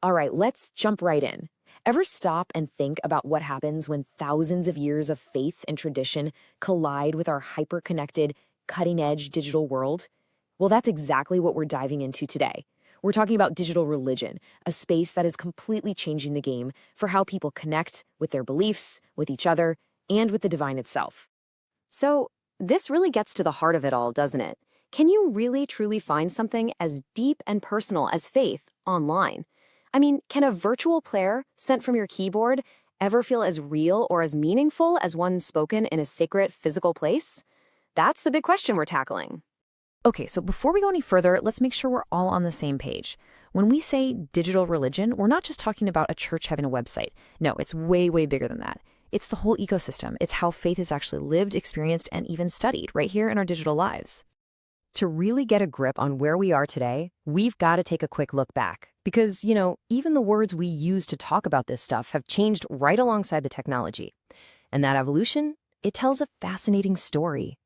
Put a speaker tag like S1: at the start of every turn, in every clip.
S1: All right, let's jump right in. Ever stop and think about what happens when thousands of years of faith and tradition collide with our hyper-connected, cutting-edge digital world? Well, that's exactly what we're diving into today. We're talking about digital religion, a space that is completely changing the game for how people connect with their beliefs, with each other, and with the divine itself.
S2: So, this really gets to the heart of it all, doesn't it? Can you really truly find something as deep and personal as faith online? I mean, can a virtual prayer sent from your keyboard ever feel as real or as meaningful as one spoken in a sacred physical place? That's the big question we're tackling.
S1: Okay, so before we go any further, let's make sure we're all on the same page. When we say digital religion, we're not just talking about a church having a website. No, it's way, way bigger than that. It's the whole ecosystem. It's how faith is actually lived, experienced, and even studied right here in our digital lives. To really get a grip on where we are today, we've got to take a quick look back. Because, even the words we use to talk about this stuff have changed right alongside the technology. And that evolution, it tells a fascinating story.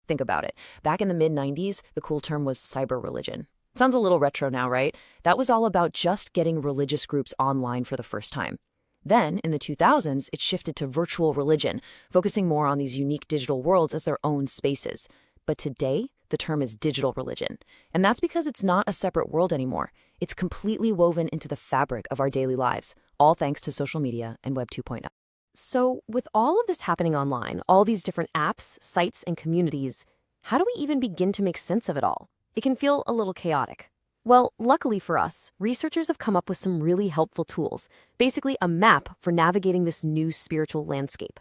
S1: Think about it. Back in the mid-90s, the cool term was cyber religion. Sounds a little retro now, right? That was all about just getting religious groups online for the first time. Then, in the 2000s, it shifted to virtual religion, focusing more on these unique digital worlds as their own spaces. But today, the term is digital religion. And that's because it's not a separate world anymore. It's completely woven into the fabric of our daily lives, all thanks to social media and Web 2.0.
S2: So, with all of this happening online, all these different apps, sites, and communities, how do we even begin to make sense of it all? It can feel a little chaotic. Well, luckily for us, researchers have come up with some really helpful tools, basically a map for navigating this new spiritual landscape.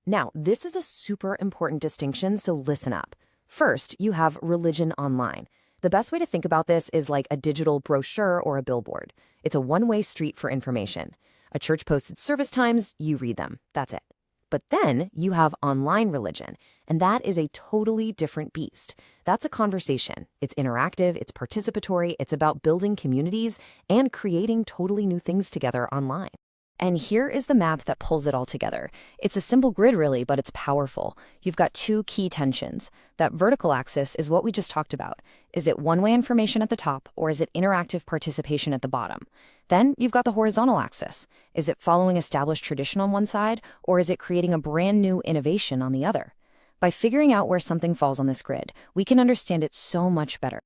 S1: Now, this is a super important distinction, so listen up. First, you have religion online. The best way to think about this is like a digital brochure or a billboard. It's a one-way street for information. A church posted service times, you read them. That's it. But then you have online religion, and that is a totally different beast. That's a conversation. It's interactive, it's participatory, it's about building communities and creating totally new things together online. And here is the map that pulls it all together. It's a simple grid, really, but it's powerful. You've got two key tensions. That vertical axis is what we just talked about. Is it one-way information at the top, or is it interactive participation at the bottom? Then you've got the horizontal axis. Is it following established tradition on one side, or is it creating a brand new innovation on the other? By figuring out where something falls on this grid, we can understand it so much better.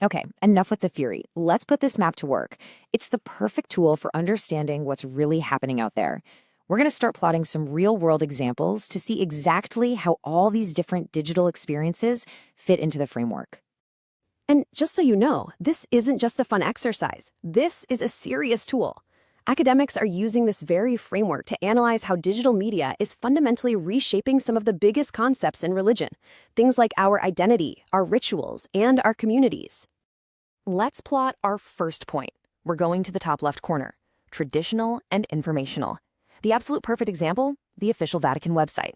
S1: Okay, enough with the theory. Let's put this map to work. It's the perfect tool for understanding what's really happening out there. We're going to start plotting some real-world examples to see exactly how all these different digital experiences fit into the framework.
S2: And just so you know, this isn't just a fun exercise. This is a serious tool. Academics are using this very framework to analyze how digital media is fundamentally reshaping some of the biggest concepts in religion, things like our identity, our rituals, and our communities. Let's plot our first point. We're going to the top left corner, traditional and informational. The absolute perfect example, the official Vatican website.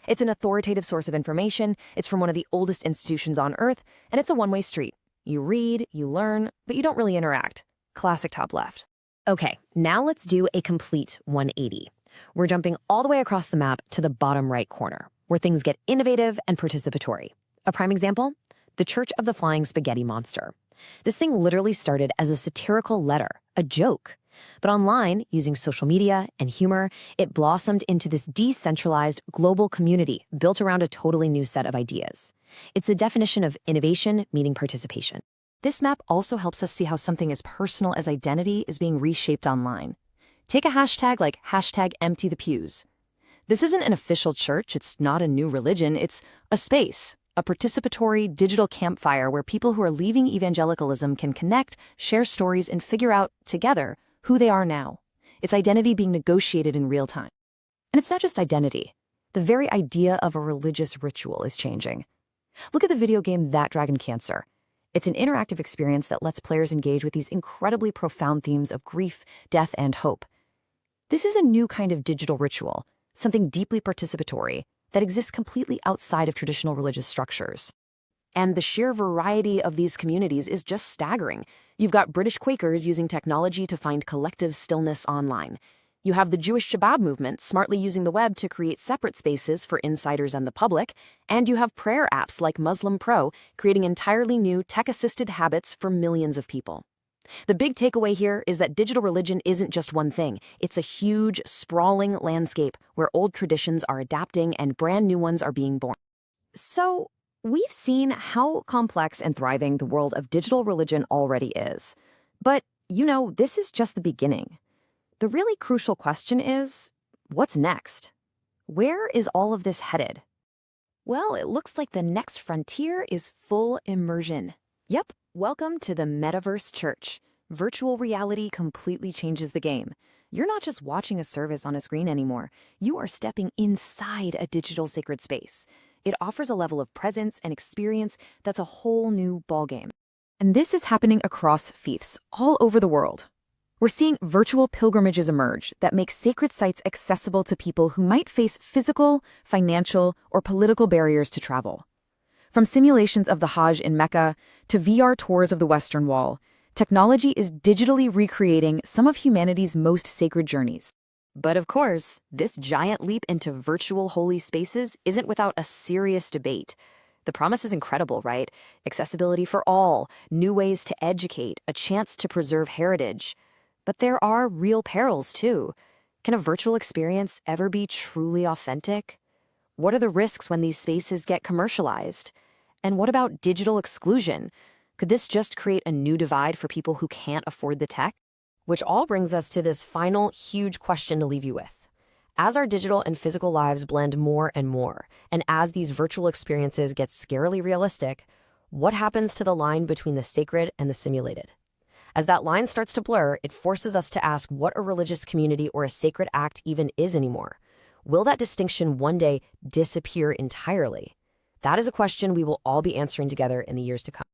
S2: It's an authoritative source of information, it's from one of the oldest institutions on Earth, and it's a one-way street. You read, you learn, but you don't really interact. Classic top left.
S1: Okay, now let's do a complete 180. We're jumping all the way across the map to the bottom right corner, where things get innovative and participatory. A prime example? The Church of the Flying Spaghetti Monster. This thing literally started as a satirical letter, a joke. But online, using social media and humor, it blossomed into this decentralized global community built around a totally new set of ideas. It's the definition of innovation meeting participation. This map also helps us see how something as personal as identity is being reshaped online. Take a hashtag like #EmptyThePews. This isn't an official church, it's not a new religion, it's a space, a participatory digital campfire where people who are leaving evangelicalism can connect, share stories, and figure out, together, who they are now. It's identity being negotiated in real time. And it's not just identity. The very idea of a religious ritual is changing. Look at the video game That Dragon Cancer. It's an interactive experience that lets players engage with these incredibly profound themes of grief, death, and hope. This is a new kind of digital ritual, something deeply participatory, that exists completely outside of traditional religious structures. And the sheer variety of these communities is just staggering. You've got British Quakers using technology to find collective stillness online. You have the Jewish Shabbat movement smartly using the web to create separate spaces for insiders and the public, and you have prayer apps like Muslim Pro creating entirely new tech-assisted habits for millions of people. The big takeaway here is that digital religion isn't just one thing. It's a huge, sprawling landscape where old traditions are adapting and brand new ones are being born. So, we've seen how complex and thriving the world of digital religion already is. But, this is just the beginning. The really crucial question is, what's next? Where is all of this headed? Well, it looks like the next frontier is full immersion. Yep, welcome to the Metaverse Church. Virtual reality completely changes the game. You're not just watching a service on a screen anymore. You are stepping inside a digital sacred space. It offers a level of presence and experience that's a whole new ballgame. And this is happening across faiths all over the world. We're seeing virtual pilgrimages emerge that make sacred sites accessible to people who might face physical, financial, or political barriers to travel. From simulations of the Hajj in Mecca to VR tours of the Western Wall, technology is digitally recreating some of humanity's most sacred journeys. But of course, this giant leap into virtual holy spaces isn't without a serious debate. The promise is incredible, right? Accessibility for all, new ways to educate, a chance to preserve heritage. But there are real perils, too. Can a virtual experience ever be truly authentic? What are the risks when these spaces get commercialized? And what about digital exclusion? Could this just create a new divide for people who can't afford the tech? Which all brings us to this final, huge question to leave you with. As our digital and physical lives blend more and more, and as these virtual experiences get scarily realistic, what happens to the line between the sacred and the simulated? As that line starts to blur, it forces us to ask what a religious community or a sacred act even is anymore. Will that distinction one day disappear entirely? That is a question we will all be answering together in the years to come.